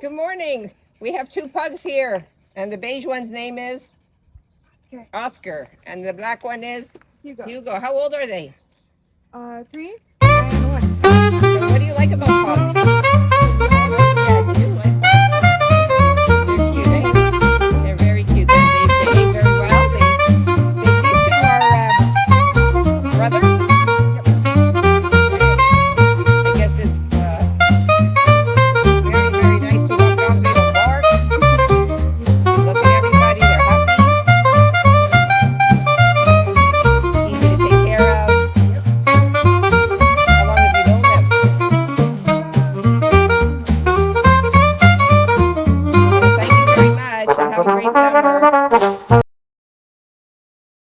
Good morning. We have two pugs here, and the beige one's name is Oscar, and the black one is Hugo. Hugo. How old are they? 3 and 1. So